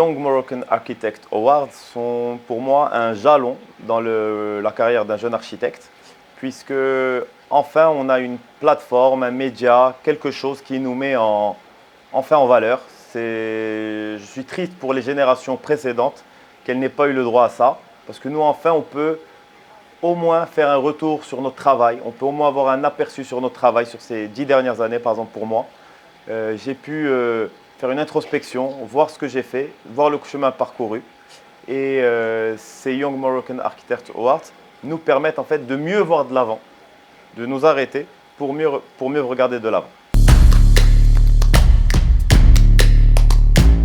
Young Moroccan Architect Awards sont pour moi un jalon dans la carrière d'un jeune architecte, puisque enfin on a une plateforme, un média, quelque chose qui nous met enfin en valeur. Je suis triste pour les générations précédentes qu'elles n'aient pas eu le droit à ça, parce que nous enfin on peut au moins faire un retour sur notre travail, on peut au moins avoir un aperçu sur notre travail sur ces 10 dernières années, par exemple pour moi. J'ai pu faire une introspection, voir ce que j'ai fait, voir le chemin parcouru. Et ces Young Moroccan Architect Awards nous permettent en fait de mieux voir de l'avant, de nous arrêter pour mieux regarder de l'avant.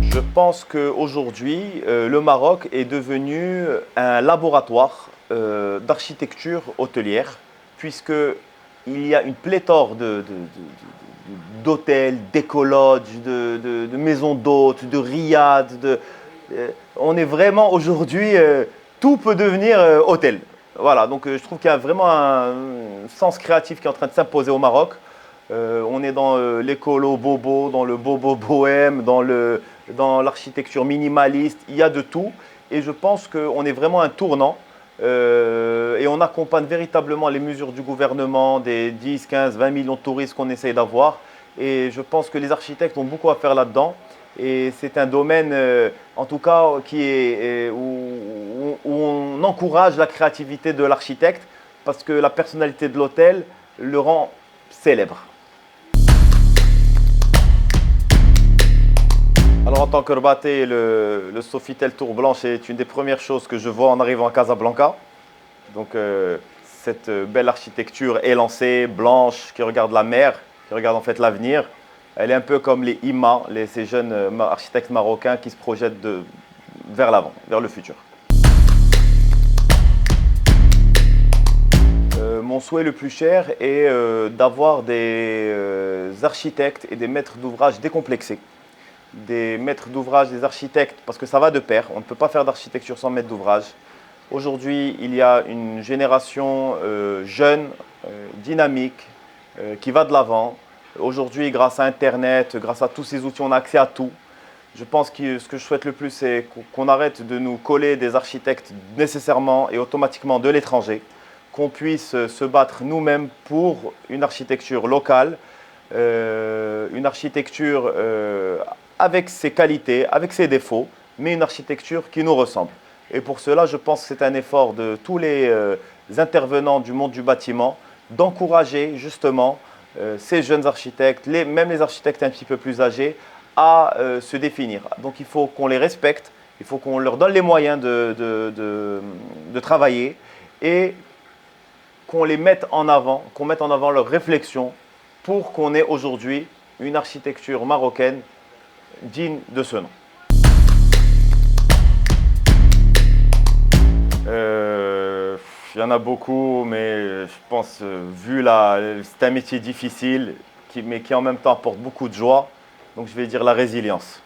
Je pense qu'aujourd'hui, le Maroc est devenu un laboratoire d'architecture hôtelière, puisqu'il y a une pléthore d'hôtels, d'écologes, de maisons d'hôtes, de riads. On est vraiment aujourd'hui, tout peut devenir hôtel. Voilà, donc je trouve qu'il y a vraiment un sens créatif qui est en train de s'imposer au Maroc. On est dans l'écolo bobo, dans le bobo bohème, dans l'architecture minimaliste, il y a de tout. Et je pense qu'on est vraiment un tournant. Et on accompagne véritablement les mesures du gouvernement, des 10, 15, 20 millions de touristes qu'on essaye d'avoir. Et je pense que les architectes ont beaucoup à faire là-dedans. Et c'est un domaine, en tout cas, où on encourage la créativité de l'architecte parce que la personnalité de l'hôtel le rend célèbre. Alors en tant que Rabaté, le Sofitel Tour Blanche est une des premières choses que je vois en arrivant à Casablanca. Donc cette belle architecture élancée, blanche, qui regarde la mer, qui regarde en fait l'avenir. Elle est un peu comme les IMA, ces jeunes architectes marocains qui se projettent vers l'avant, vers le futur. Mon souhait le plus cher est d'avoir des architectes et des maîtres d'ouvrage décomplexés. Des maîtres d'ouvrage, des architectes, parce que ça va de pair. On ne peut pas faire d'architecture sans maître d'ouvrage. Aujourd'hui, il y a une génération jeune, dynamique, qui va de l'avant. Aujourd'hui, grâce à Internet, grâce à tous ces outils, on a accès à tout. Je pense que ce que je souhaite le plus, c'est qu'on arrête de nous coller des architectes nécessairement et automatiquement de l'étranger, qu'on puisse se battre nous-mêmes pour une architecture locale, une architecture avec ses qualités, avec ses défauts, mais une architecture qui nous ressemble. Et pour cela, je pense que c'est un effort de tous les intervenants du monde du bâtiment d'encourager justement ces jeunes architectes, même les architectes un petit peu plus âgés, à se définir. Donc il faut qu'on les respecte, il faut qu'on leur donne les moyens de travailler et qu'on les mette en avant, qu'on mette en avant leurs réflexions pour qu'on ait aujourd'hui une architecture marocaine digne de ce nom. Il y en a beaucoup, mais je pense, c'est un métier difficile, mais qui en même temps apporte beaucoup de joie. Donc je vais dire la résilience.